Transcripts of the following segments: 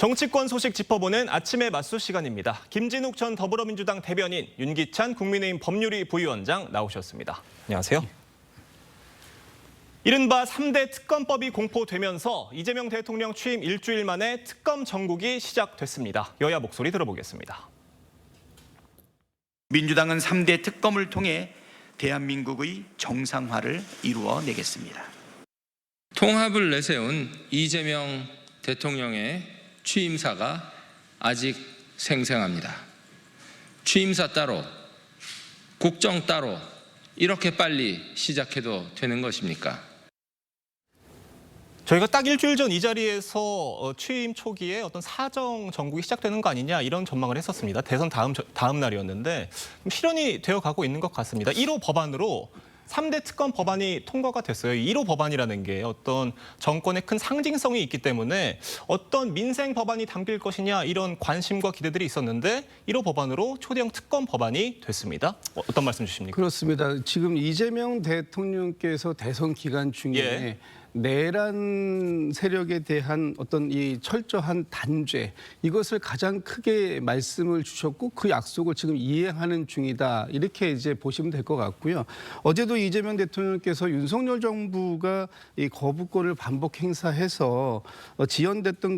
정치권 소식 짚어보는 아침의 맞수 시간입니다. 김진욱 전 더불어민주당 대변인, 윤기찬 국민의힘 법률위 부위원장 나오셨습니다. 안녕하세요. 이른바 3대 특검법이 공포되면서 이재명 대통령 취임 일주일 만에 특검 정국이 시작됐습니다. 여야 목소리 들어보겠습니다. 민주당은 3대 특검을 통해 대한민국의 정상화를 이루어내겠습니다. 통합을 내세운 이재명 대통령의 취임사가 아직 생생합니다. 취임사 따로, 국정 따로 이렇게 빨리 시작해도 되는 것입니까? 저희가 딱 일주일 전 이 자리에서 취임 초기에 어떤 사정 정국이 시작되는 거 아니냐 이런 전망을 했었습니다. 대선 다음 날이었는데 실현이 되어가고 있는 것 같습니다. 1호 법안으로 3대 특검 법안이 통과가 됐어요. 1호 법안이라는 게 어떤 정권의 큰 상징성이 있기 때문에 어떤 민생 법안이 담길 것이냐 이런 관심과 기대들이 있었는데 1호 법안으로 초대형 특검 법안이 됐습니다. 어떤 말씀 주십니까? 그렇습니다. 지금 이재명 대통령께서 대선 기간 중에 내란 세력에 대한 어떤 이 철저한 단죄 이것을 가장 크게 말씀을 주셨고 그 약속을 지금 이행하는 중이다 이렇게 이제 보시면 될 것 같고요. 어제도 이재명 대통령께서 윤석열 정부가 이 거부권을 반복 행사해서 지연됐던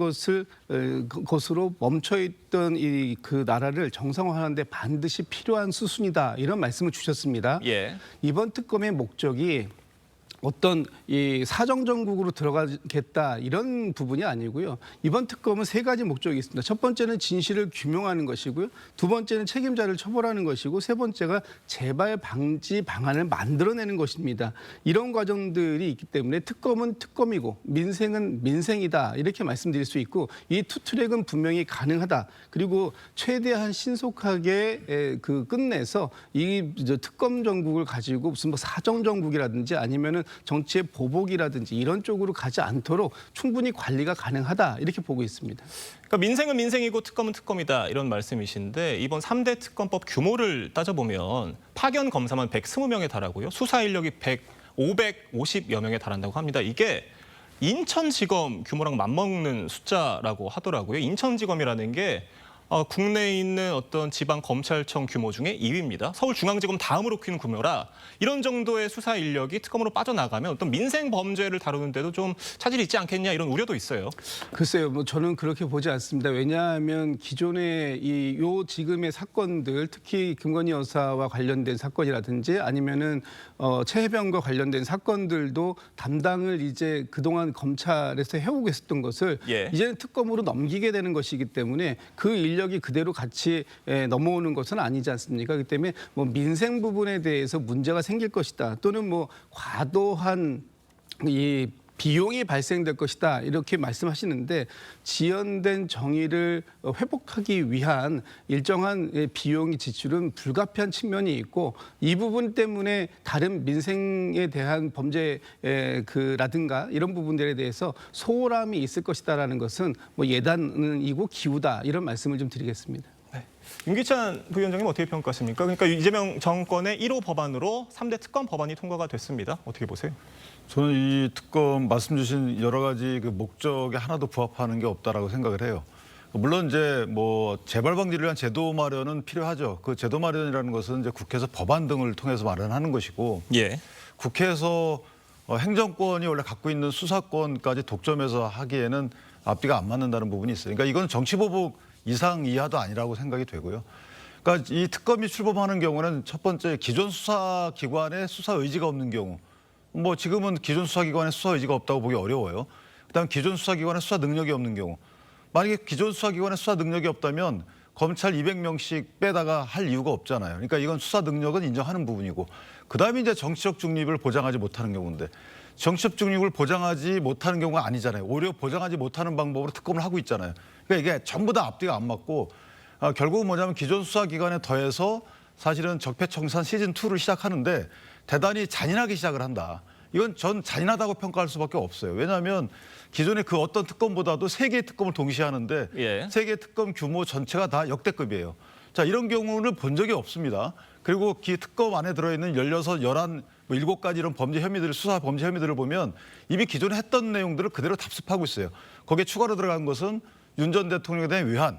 것으로 멈춰있던 이 그 나라를 정상화하는데 반드시 필요한 수순이다 이런 말씀을 주셨습니다. 이번 특검의 목적이 어떤 이 사정정국으로 들어가겠다 이런 부분이 아니고요. 이번 특검은 세 가지 목적이 있습니다. 첫 번째는 진실을 규명하는 것이고요. 두 번째는 책임자를 처벌하는 것이고 세 번째가 재발 방지 방안을 만들어내는 것입니다. 이런 과정들이 있기 때문에 특검은 특검이고 민생은 민생이다 이렇게 말씀드릴 수 있고 이 투트랙은 분명히 가능하다. 그리고 최대한 신속하게 끝내서 이 특검 정국을 가지고 무슨 뭐 사정정국이라든지 아니면은 정치의 보복이라든지 이런 쪽으로 가지 않도록 충분히 관리가 가능하다 이렇게 보고 있습니다. 그러니까 민생은 민생이고 특검은 특검이다 이런 말씀이신데 이번 3대 특검법 규모를 따져보면 파견 검사만 120명에 달하고요. 수사 인력이 550여 명에 달한다고 합니다. 이게 인천지검 규모랑 맞먹는 숫자라고 하더라고요. 인천지검이라는 게 국내에 있는 어떤 지방 검찰청 규모 중에 2위입니다. 서울중앙지검 다음으로 큰 규모라 이런 정도의 수사 인력이 특검으로 빠져나가면 어떤 민생 범죄를 다루는데도 좀 차질이 있지 않겠냐 이런 우려도 있어요. 글쎄요, 뭐 저는 그렇게 보지 않습니다. 왜냐하면 기존의 요 지금의 사건들, 특히 김건희 여사와 관련된 사건이라든지 아니면은 최혜병과 관련된 사건들도 담당을 이제 그동안 검찰에서 해오고 있었던 것을 이제는 특검으로 넘기게 되는 것이기 때문에 그 인력이 그대로 같이 넘어오는 것은 아니지 않습니까? 그렇기 때문에 뭐 민생 부분에 대해서 문제가 생길 것이다. 또는 뭐 과도한 이 비용이 발생될 것이다 이렇게 말씀하시는데 지연된 정의를 회복하기 위한 일정한 비용이 지출은 불가피한 측면이 있고 이 부분 때문에 다른 민생에 대한 범죄라든가 이런 부분들에 대해서 소홀함이 있을 것이다라는 것은 뭐 예단이고 기우다 이런 말씀을 좀 드리겠습니다. 윤기찬 부위원장님 어떻게 평가하십니까? 그러니까 이재명 정권의 1호 법안으로 3대 특검 법안이 통과가 됐습니다. 어떻게 보세요? 저는 이 특검 말씀 주신 여러 가지 그 목적에 하나도 부합하는 게 없다라고 생각을 해요. 물론 이제 뭐 재발 방지를 위한 제도 마련은 필요하죠. 그 제도 마련이라는 것은 이제 국회에서 법안 등을 통해서 마련하는 것이고 국회에서 행정권이 원래 갖고 있는 수사권까지 독점해서 하기에는 앞뒤가 안 맞는다는 부분이 있어요. 그러니까 이건 정치보복 이상 이하도 아니라고 생각이 되고요. 그러니까 이 특검이 출범하는 경우는 첫 번째 기존 수사기관에 수사 의지가 없는 경우 뭐 지금은 기존 수사기관에 수사 의지가 없다고 보기 어려워요. 그다음 기존 수사기관에 수사 능력이 없는 경우 만약에 기존 수사기관에 수사 능력이 없다면 검찰 200명씩 빼다가 할 이유가 없잖아요. 그러니까 이건 수사 능력은 인정하는 부분이고 그다음에 이제 정치적 중립을 보장하지 못하는 경우인데 정치적 중립을 보장하지 못하는 경우가 아니잖아요. 오히려 보장하지 못하는 방법으로 특검을 하고 있잖아요. 그러니까 이게 전부 다 앞뒤가 안 맞고 결국은 뭐냐면 기존 수사기관에 더해서 사실은 적폐청산 시즌2를 시작하는데 대단히 잔인하게 시작을 한다. 이건 전 잔인하다고 평가할 수밖에 없어요. 왜냐하면 기존의 그 어떤 특검보다도 3개의 특검을 동시에 하는데 3개의 특검 규모 전체가 다 역대급이에요. 자, 이런 경우는 본 적이 없습니다. 그리고 그 특검 안에 들어있는 16, 11, 7가지 이런 범죄 혐의들, 수사 범죄 혐의들을 보면 이미 기존에 했던 내용들을 그대로 답습하고 있어요. 거기에 추가로 들어간 것은 윤 전 대통령에 대한 외환,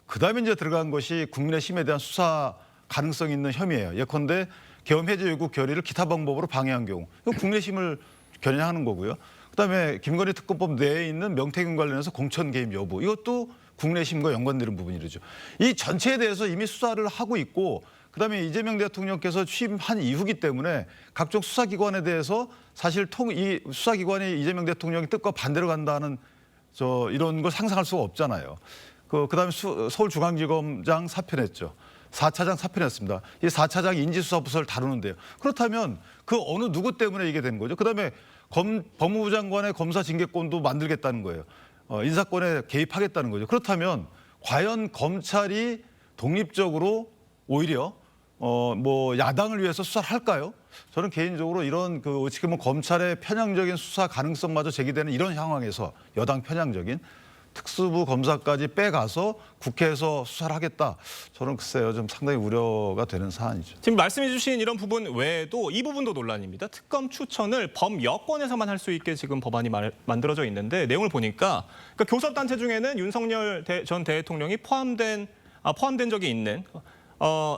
그다음에 이제 들어간 것이 국민의힘에 대한 수사 가능성 있는 혐의예요. 예컨대 계엄 해제 요구 결의를 기타 방법으로 방해한 경우, 이거 국민의힘을 겨냥하는 거고요. 그다음에 김건희 특검법 내에 있는 명태균 관련해서 공천 개입 여부, 이것도 국민의힘과 연관되는 부분이죠. 이 전체에 대해서 이미 수사를 하고 있고, 그다음에 이재명 대통령께서 취임한 이후기 때문에 각종 수사기관에 대해서 사실 이 수사기관이 이재명 대통령의 뜻과 반대로 간다는 이런 걸 상상할 수가 없잖아요. 그다음에 서울중앙지검장 사표냈죠. 4차장 사표냈습니다. 이 4차장 인지수사부서를 다루는데요. 그렇다면 그 어느 누구 때문에 이게 된 거죠? 그다음에 법무부 장관의 검사 징계권도 만들겠다는 거예요. 인사권에 개입하겠다는 거죠. 그렇다면 과연 검찰이 독립적으로 오히려 뭐 야당을 위해서 수사를 할까요? 저는 개인적으로 이런 지금은 검찰의 편향적인 수사 가능성마저 제기되는 이런 상황에서 여당 편향적인 특수부 검사까지 빼가서 국회에서 수사를 하겠다. 저는 글쎄요, 좀 상당히 우려가 되는 사안이죠. 지금 말씀해 주신 이런 부분 외에도 이 부분도 논란입니다. 특검 추천을 범여권에서만 할 수 있게 지금 법안이 만들어져 있는데 내용을 보니까 그러니까 교섭단체 중에는 윤석열 전 대통령이 포함된 적이 있는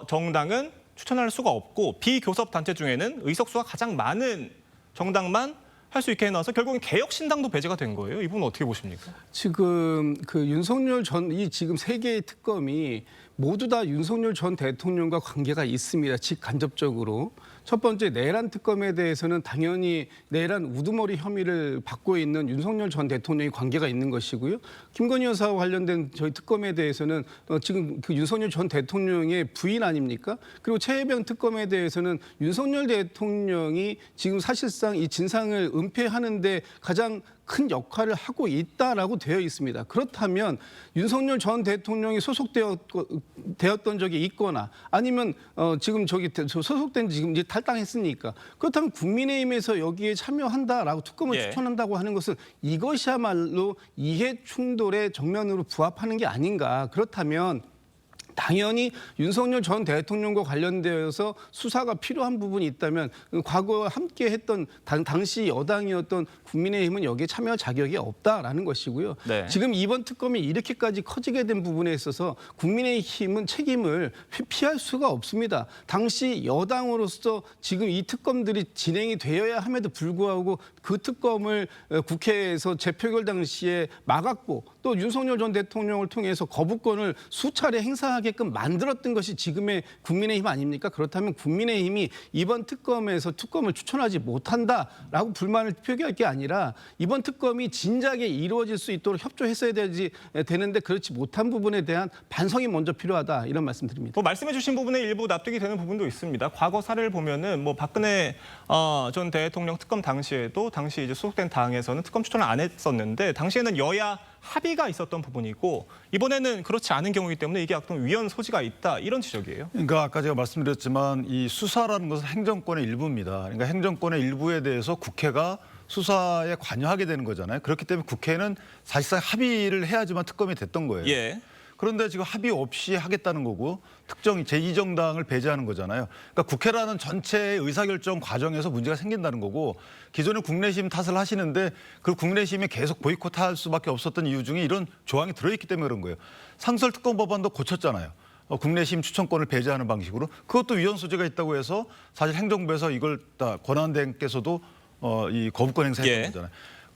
정당은 추천할 수가 없고 비교섭단체 중에는 의석수가 가장 많은 정당만 할 수 있게 해놔서 결국은 개혁신당도 배제가 된 거예요. 이 부분 어떻게 보십니까? 지금 윤석열 이 지금 세 개의 특검이 모두 다 윤석열 전 대통령과 관계가 있습니다. 직간접적으로. 첫 번째 내란 특검에 대해서는 당연히 내란 우두머리 혐의를 받고 있는 윤석열 전 대통령이 관계가 있는 것이고요. 김건희 여사와 관련된 저희 특검에 대해서는 지금 윤석열 전 대통령의 부인 아닙니까? 그리고 최혜병 특검에 대해서는 윤석열 대통령이 지금 사실상 이 진상을 은폐하는 데 가장 큰 역할을 하고 있다라고 되어 있습니다. 그렇다면 윤석열 전 대통령이 소속되었던 적이 있거나 아니면 지금 소속된 지금 이제 탈당했으니까 그렇다면 국민의힘에서 여기에 참여한다라고 특검을 추천한다고 하는 것은 이것이야말로 이해 충돌의 정면으로 부합하는 게 아닌가. 그렇다면 당연히 윤석열 전 대통령과 관련되어서 수사가 필요한 부분이 있다면 과거 함께 했던 당시 여당이었던 국민의힘은 여기에 참여 자격이 없다라는 것이고요. 네. 지금 이번 특검이 이렇게까지 커지게 된 부분에 있어서 국민의힘은 책임을 피할 수가 없습니다. 당시 여당으로서 지금 이 특검들이 진행이 되어야 함에도 불구하고 그 특검을 국회에서 재표결 당시에 막았고 또 윤석열 전 대통령을 통해서 거부권을 수차례 행사하게끔 만들었던 것이 지금의 국민의힘 아닙니까? 그렇다면 국민의힘이 이번 특검에서 특검을 추천하지 못한다라고 불만을 표기할 게 아니라 이번 특검이 진작에 이루어질 수 있도록 협조했어야 되는데 그렇지 못한 부분에 대한 반성이 먼저 필요하다 이런 말씀드립니다. 말씀해 주신 부분에 일부 납득이 되는 부분도 있습니다. 과거 사례를 보면은 박근혜 전 대통령 특검 당시에도 당시 이제 소속된 당에서는 특검 추천을 안 했었는데 당시에는 여야 합의가 있었던 부분이고 이번에는 그렇지 않은 경우이기 때문에 이게 어떤 위헌 소지가 있다 이런 지적이에요. 그러니까 아까 제가 말씀드렸지만 이 수사라는 것은 행정권의 일부입니다. 그러니까 행정권의 일부에 대해서 국회가 수사에 관여하게 되는 거잖아요. 그렇기 때문에 국회는 사실상 합의를 해야지만 특검이 됐던 거예요. 예. 그런데 지금 합의 없이 하겠다는 거고 특정 제2정당을 배제하는 거잖아요. 그러니까 국회라는 전체의 의사결정 과정에서 문제가 생긴다는 거고 기존에 국내심 탓을 하시는데 그 국내심이 계속 보이콧할 수밖에 없었던 이유 중에 이런 조항이 들어있기 때문에 그런 거예요. 상설특검 법안도 고쳤잖아요. 국내심 추천권을 배제하는 방식으로. 그것도 위헌 소지가 있다고 해서 사실 행정부에서 이걸 다 권한대행께서도 이 거부권 행사했던 거잖아요.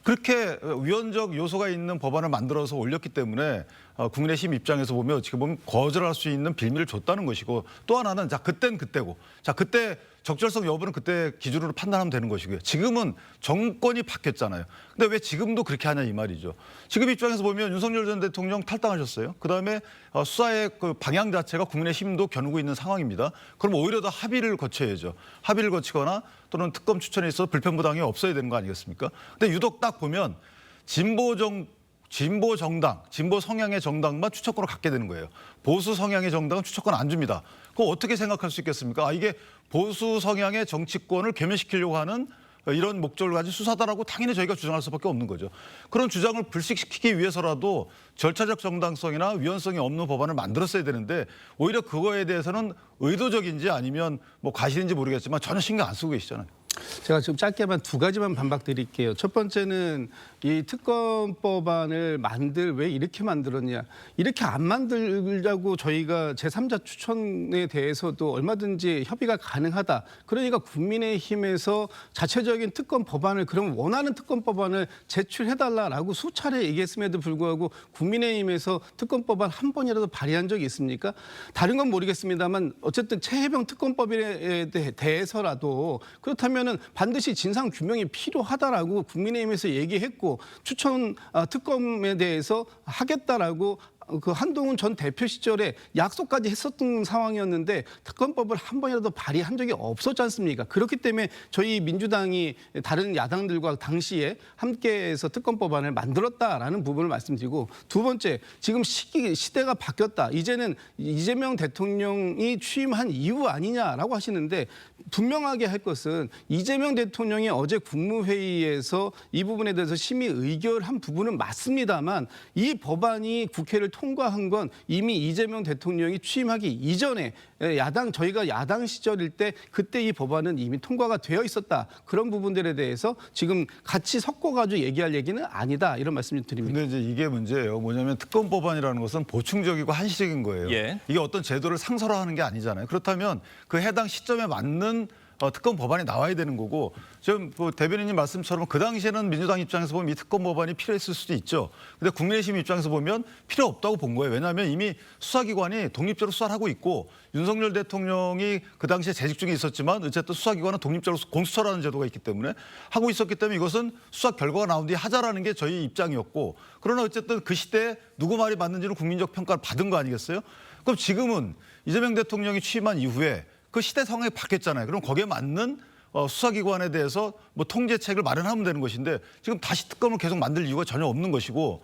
그렇게 위헌적 요소가 있는 법안을 만들어서 올렸기 때문에 국민의힘 입장에서 보면 어떻게 보면 거절할 수 있는 빌미를 줬다는 것이고 또 하나는 그땐 그때고 그때 적절성 여부는 그때 기준으로 판단하면 되는 것이고요. 지금은 정권이 바뀌었잖아요. 근데 왜 지금도 그렇게 하냐 이 말이죠. 지금 입장에서 보면 윤석열 전 대통령 탈당하셨어요. 그다음에 수사의 그 방향 자체가 국민의힘도 겨누고 있는 상황입니다. 그럼 오히려 더 합의를 거쳐야죠. 합의를 거치거나 또는 특검 추천에 있어서 불편부당이 없어야 되는 거 아니겠습니까? 근데 유독 딱 보면 진보 정당, 진보 성향의 정당만 추천권을 갖게 되는 거예요. 보수 성향의 정당은 추천권 안 줍니다. 그거 어떻게 생각할 수 있겠습니까? 이게 보수 성향의 정치권을 괴멸시키려고 하는 이런 목적을 가진 수사다라고 당연히 저희가 주장할 수밖에 없는 거죠. 그런 주장을 불식시키기 위해서라도 절차적 정당성이나 위헌성이 없는 법안을 만들었어야 되는데 오히려 그거에 대해서는 의도적인지 아니면 과실인지 모르겠지만 전혀 신경 안 쓰고 계시잖아요. 제가 좀 짧게만 두 가지만 반박드릴게요. 첫 번째는 이 특검법안을 왜 이렇게 만들었냐. 이렇게 안 만들자고 저희가 제3자 추천에 대해서도 얼마든지 협의가 가능하다. 그러니까 국민의힘에서 자체적인 특검 법안을 그럼 원하는 특검 법안을 제출해달라라고 수차례 얘기했음에도 불구하고 국민의힘에서 특검 법안 한 번이라도 발의한 적이 있습니까? 다른 건 모르겠습니다만 어쨌든 최혜병 특검법에 대해서라도 그렇다면은 반드시 진상 규명이 필요하다라고 국민의힘에서 얘기했고 추천 특검에 대해서 하겠다라고 그 한동훈 전 대표 시절에 약속까지 했었던 상황이었는데 특검법을 한 번이라도 발의한 적이 없었지 않습니까? 그렇기 때문에 저희 민주당이 다른 야당들과 당시에 함께해서 특검법안을 만들었다라는 부분을 말씀드리고 두 번째, 지금 시대가 바뀌었다. 이제는 이재명 대통령이 취임한 이후 아니냐라고 하시는데 분명하게 할 것은 이재명 대통령이 어제 국무회의에서 이 부분에 대해서 심의 의결한 부분은 맞습니다만 이 법안이 국회를 통과한 건 이미 이재명 대통령이 취임하기 이전에 저희가 야당 시절일 때 그때 이 법안은 이미 통과가 되어 있었다. 그런 부분들에 대해서 지금 같이 섞어가지고 얘기할 얘기는 아니다. 이런 말씀 좀 드립니다. 근데 이제 이게 문제예요. 뭐냐면 특검 법안이라는 것은 보충적이고 한시적인 거예요. 예. 이게 어떤 제도를 상설화하는 게 아니잖아요. 그렇다면 그 해당 시점에 맞는 특검 법안이 나와야 되는 거고 지금 대변인님 말씀처럼 그 당시에는 민주당 입장에서 보면 이 특검 법안이 필요했을 수도 있죠. 근데 국민의힘 입장에서 보면 필요 없다고 본 거예요. 왜냐하면 이미 수사기관이 독립적으로 수사를 하고 있고 윤석열 대통령이 그 당시에 재직 중에 있었지만 어쨌든 수사기관은 독립적으로 공수처라는 제도가 있기 때문에 하고 있었기 때문에 이것은 수사 결과가 나온 뒤에 하자라는 게 저희 입장이었고 그러나 어쨌든 그 시대에 누구 말이 맞는지는 국민적 평가를 받은 거 아니겠어요? 그럼 지금은 이재명 대통령이 취임한 이후에 그 시대 상황이 바뀌었잖아요. 그럼 거기에 맞는 수사기관에 대해서 뭐 통제책을 마련하면 되는 것인데 지금 다시 특검을 계속 만들 이유가 전혀 없는 것이고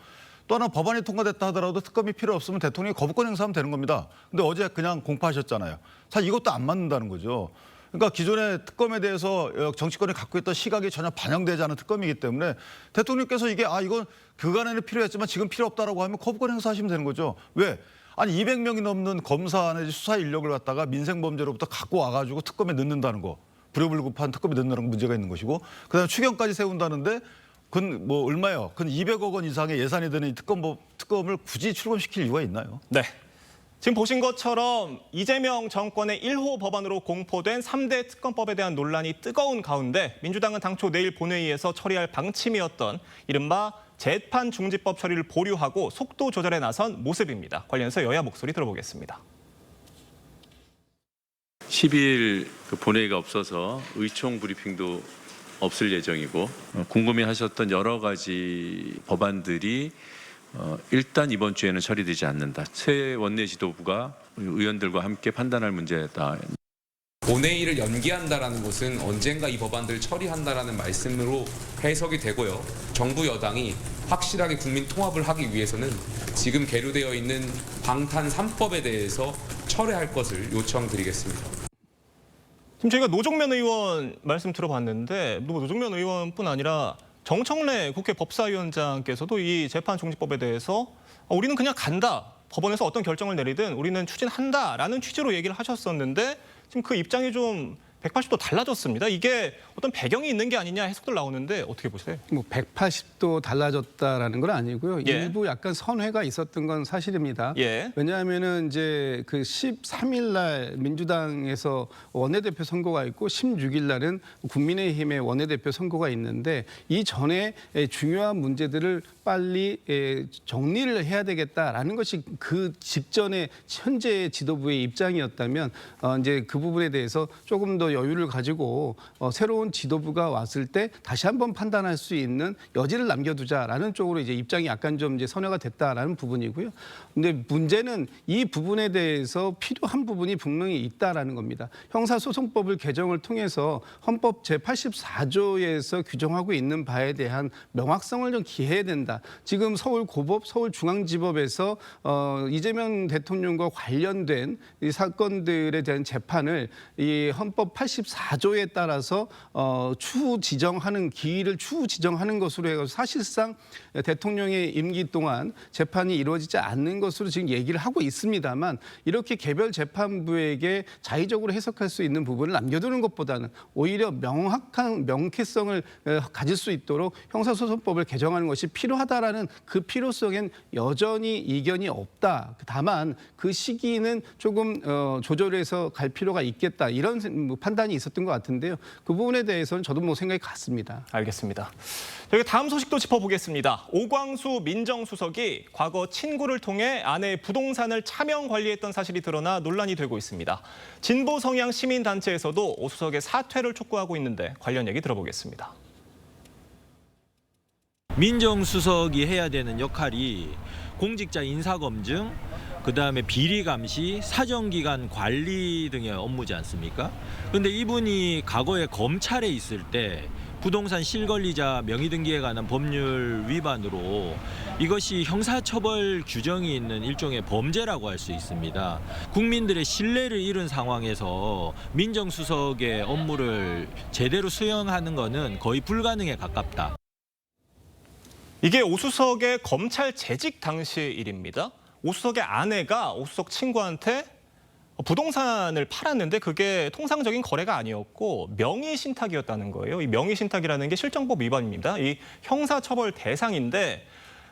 또 하나 법안이 통과됐다 하더라도 특검이 필요 없으면 대통령이 거부권 행사하면 되는 겁니다. 근데 어제 그냥 공포하셨잖아요. 사실 이것도 안 맞는다는 거죠. 그러니까 기존의 특검에 대해서 정치권이 갖고 있던 시각이 전혀 반영되지 않은 특검이기 때문에 대통령께서 이게 이건 그간에는 필요했지만 지금 필요 없다라고 하면 거부권 행사하시면 되는 거죠. 왜? 아니 200명이 넘는 검사 내지 수사 인력을 갖다가 민생범죄로부터 갖고 와가지고 특검에 넣는다는 거. 불효불급한 특검에 넣는다는 건 문제가 있는 것이고 그다음에 추경까지 세운다는데 그건 뭐 얼마예요? 그건 200억 원 이상의 예산이 드는 이 특검을 굳이 출범시킬 이유가 있나요? 네. 지금 보신 것처럼 이재명 정권의 1호 법안으로 공포된 3대 특검법에 대한 논란이 뜨거운 가운데 민주당은 당초 내일 본회의에서 처리할 방침이었던 이른바 재판중지법 처리를 보류하고 속도 조절에 나선 모습입니다. 관련해서 여야 목소리 들어보겠습니다. 12일 본회의가 없어서 의총 브리핑도 없을 예정이고 궁금해하셨던 여러 가지 법안들이 일단 이번 주에는 처리되지 않는다. 새 원내 지도부가 의원들과 함께 판단할 문제다. 본회의를 연기한다라는 것은 언젠가 이 법안들을 처리한다라는 말씀으로 해석이 되고요. 정부 여당이 확실하게 국민 통합을 하기 위해서는 지금 계류되어 있는 방탄 3법에 대해서 철회할 것을 요청드리겠습니다. 지금 저희가 노종면 의원 말씀 들어봤는데 노종면 의원뿐 아니라 정청래 국회 법사위원장께서도 이 재판중지법에 대해서 우리는 그냥 간다. 법원에서 어떤 결정을 내리든 우리는 추진한다라는 취지로 얘기를 하셨었는데 지금 그 입장이 좀 180도 달라졌습니다. 이게 어떤 배경이 있는 게 아니냐 해석들 나오는데 어떻게 보세요? 뭐 180도 달라졌다라는 건 아니고요. 예. 일부 약간 선회가 있었던 건 사실입니다. 예. 왜냐하면은 이제 그 13일 날 민주당에서 원내대표 선거가 있고 16일 날은 국민의힘의 원내대표 선거가 있는데 이 전에 중요한 문제들을 빨리 정리를 해야 되겠다라는 것이 그 직전에 현재 지도부의 입장이었다면 이제 그 부분에 대해서 조금 더 여유를 가지고 새로운 지도부가 왔을 때 다시 한번 판단할 수 있는 여지를 남겨두자라는 쪽으로 이제 입장이 약간 좀 이제 선회가 됐다라는 부분이고요. 근데 문제는 이 부분에 대해서 필요한 부분이 분명히 있다라는 겁니다. 형사소송법을 개정을 통해서 헌법 제84조에서 규정하고 있는 바에 대한 명확성을 좀 기해야 된다. 지금 서울고법, 서울중앙지법에서 이재명 대통령과 관련된 이 사건들에 대한 재판을 이 헌법 84조에 따라서 추후 지정하는 기일을 추후 지정하는 것으로 해서 사실상 대통령의 임기 동안 재판이 이루어지지 않는 것으로 지금 얘기를 하고 있습니다만 이렇게 개별 재판부에게 자의적으로 해석할 수 있는 부분을 남겨두는 것보다는 오히려 명확한 명쾌성을 가질 수 있도록 형사소송법을 개정하는 것이 필요하다라는 그 필요성엔 여전히 이견이 없다. 다만 그 시기는 조금 조절해서 갈 필요가 있겠다. 이런 판단이 있었던 것 같은데요. 그 부분에 대해서는 저도 뭐 생각이 같습니다. 알겠습니다. 저희 다음 소식도 짚어보겠습니다. 오광수 민정수석이 과거 친구를 통해 아내의 부동산을 차명 관리했던 사실이 드러나 논란이 되고 있습니다. 진보 성향 시민단체에서도 오 수석의 사퇴를 촉구하고 있는데 관련 얘기 들어보겠습니다. 민정수석이 해야 되는 역할이 공직자 인사검증, 그다음에 비리 감시, 사정기관 관리 등의 업무지 않습니까? 그런데 이분이 과거에 검찰에 있을 때 부동산 실권리자 명의등기에 관한 법률 위반으로 이것이 형사처벌 규정이 있는 일종의 범죄라고 할 수 있습니다. 국민들의 신뢰를 잃은 상황에서 민정수석의 업무를 제대로 수행하는 것은 거의 불가능에 가깝다. 이게 오 수석의 검찰 재직 당시 일입니다. 오 수석의 아내가 오 수석 친구한테 부동산을 팔았는데 그게 통상적인 거래가 아니었고 명의신탁이었다는 거예요. 이 명의신탁이라는 게 실정법 위반입니다. 이 형사처벌 대상인데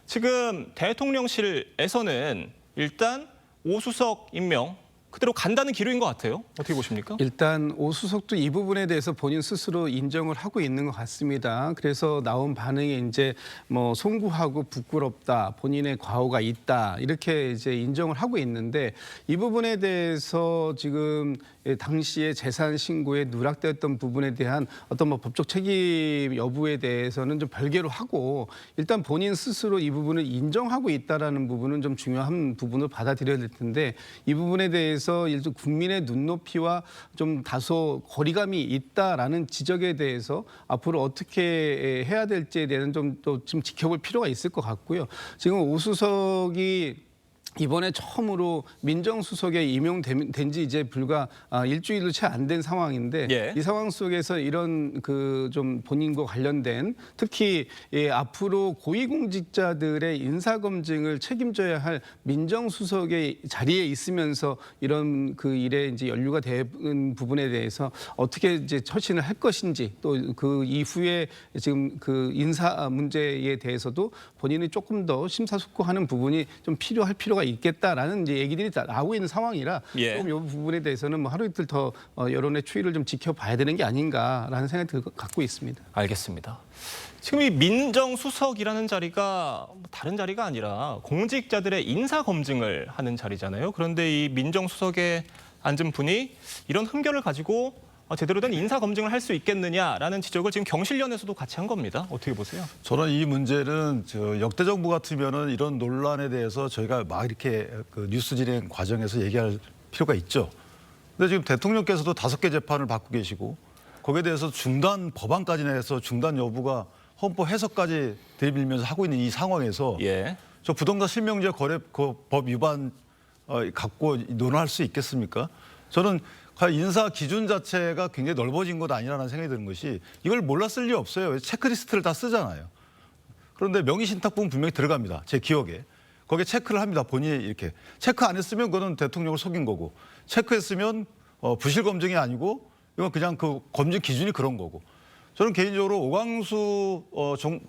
지금 대통령실에서는 일단 오 수석 임명 그대로 간다는 기류인 것 같아요. 어떻게 보십니까? 일단 오 수석도 이 부분에 대해서 본인 스스로 인정을 하고 있는 것 같습니다. 그래서 나온 반응이 이제 뭐 송구하고 부끄럽다, 본인의 과오가 있다 이렇게 이제 인정을 하고 있는데 이 부분에 대해서 지금 당시에 재산 신고에 누락되었던 부분에 대한 어떤 뭐 법적 책임 여부에 대해서는 좀 별개로 하고 일단 본인 스스로 이 부분을 인정하고 있다라는 부분은 좀 중요한 부분으로 받아들여야 될 텐데 이 부분에 대해서 일종 국민의 눈높이와 좀 다소 거리감이 있다라는 지적에 대해서 앞으로 어떻게 해야 될지에 대해서는 좀 또 지금 지켜볼 필요가 있을 것 같고요. 지금 오 수석이 이번에 처음으로 민정수석에 임용된 지 이제 불과 일주일도 채 안 된 상황인데 예. 이 상황 속에서 이런 그 좀 본인과 관련된 특히 앞으로 고위공직자들의 인사검증을 책임져야 할 민정수석의 자리에 있으면서 이런 그 일에 이제 연루가 되는 부분에 대해서 어떻게 이제 처신을 할 것인지 또 그 이후에 지금 그 인사 문제에 대해서도 본인이 조금 더 심사숙고하는 부분이 좀 필요할 필요가 있겠다라는 이제 얘기들이 나오고 있는 상황이라 예. 조금 이 부분에 대해서는 뭐 하루 이틀 더 여론의 추이를 좀 지켜봐야 되는 게 아닌가라는 생각이 갖고 있습니다. 알겠습니다. 지금 이 민정수석이라는 자리가 다른 자리가 아니라 공직자들의 인사검증을 하는 자리잖아요. 그런데 이 민정수석에 앉은 분이 이런 흠결을 가지고 제대로 된 인사검증을 할 수 있겠느냐라는 지적을 지금 경실련에서도 같이 한 겁니다. 어떻게 보세요? 저는 이 문제는 역대 정부 같으면은 이런 논란에 대해서 저희가 막 이렇게 그 뉴스 진행 과정에서 얘기할 필요가 있죠. 근데 지금 대통령께서도 5개 재판을 받고 계시고 거기에 대해서 중단 법안까지 내서 중단 여부가 헌법 해석까지 들이밀면서 하고 있는 이 상황에서 예. 저 부동산 실명제 거래법 위반 갖고 논할 수 있겠습니까? 저는 인사 기준 자체가 굉장히 넓어진 것 아니라는 생각이 드는 것이 이걸 몰랐을 리 없어요. 체크리스트를 다 쓰잖아요. 그런데 명의신탁 부분 분명히 들어갑니다. 제 기억에. 거기에 체크를 합니다. 본인이 이렇게. 체크 안 했으면 그거는 대통령을 속인 거고 체크했으면 부실 검증이 아니고 이건 그냥 그 검증 기준이 그런 거고. 저는 개인적으로 오광수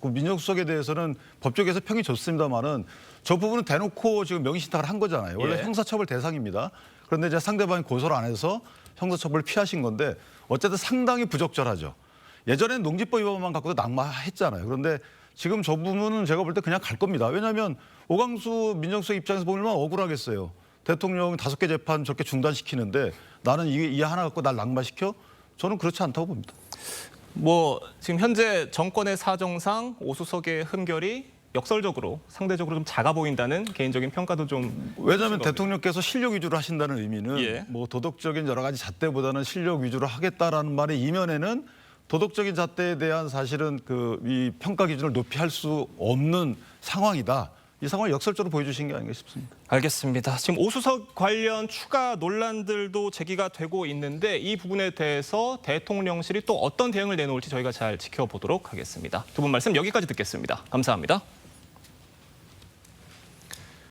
민정수석에 대해서는 법조계에서 평이 좋습니다만은 저 부분은 대놓고 지금 명의신탁을 한 거잖아요. 원래 예. 형사처벌 대상입니다. 그런데 이제 상대방이 고소를 안 해서 형사처벌을 피하신 건데 어쨌든 상당히 부적절하죠. 예전에는 농지법 위반만 갖고도 낙마했잖아요. 그런데 지금 저 부분은 제가 볼 때 그냥 갈 겁니다. 왜냐하면 오광수 민정수석 입장에서 보면 얼마나 억울하겠어요. 대통령 5개 재판 저렇게 중단시키는데 나는 이 하나 갖고 날 낙마시켜? 저는 그렇지 않다고 봅니다. 뭐 지금 현재 정권의 사정상 오 수석의 흠결이 역설적으로 상대적으로 좀 작아 보인다는 개인적인 평가도 좀 왜냐하면 대통령께서 실력 위주로 하신다는 의미는 예. 뭐 도덕적인 여러 가지 잣대보다는 실력 위주로 하겠다라는 말의 이면에는 도덕적인 잣대에 대한 사실은 이 평가 기준을 높이 할 수 없는 상황이다. 이 상황을 역설적으로 보여주신 게 아닌가 싶습니다. 알겠습니다. 지금 오수석 관련 추가 논란들도 제기가 되고 있는데 이 부분에 대해서 대통령실이 또 어떤 대응을 내놓을지 저희가 잘 지켜보도록 하겠습니다. 두 분 말씀 여기까지 듣겠습니다. 감사합니다.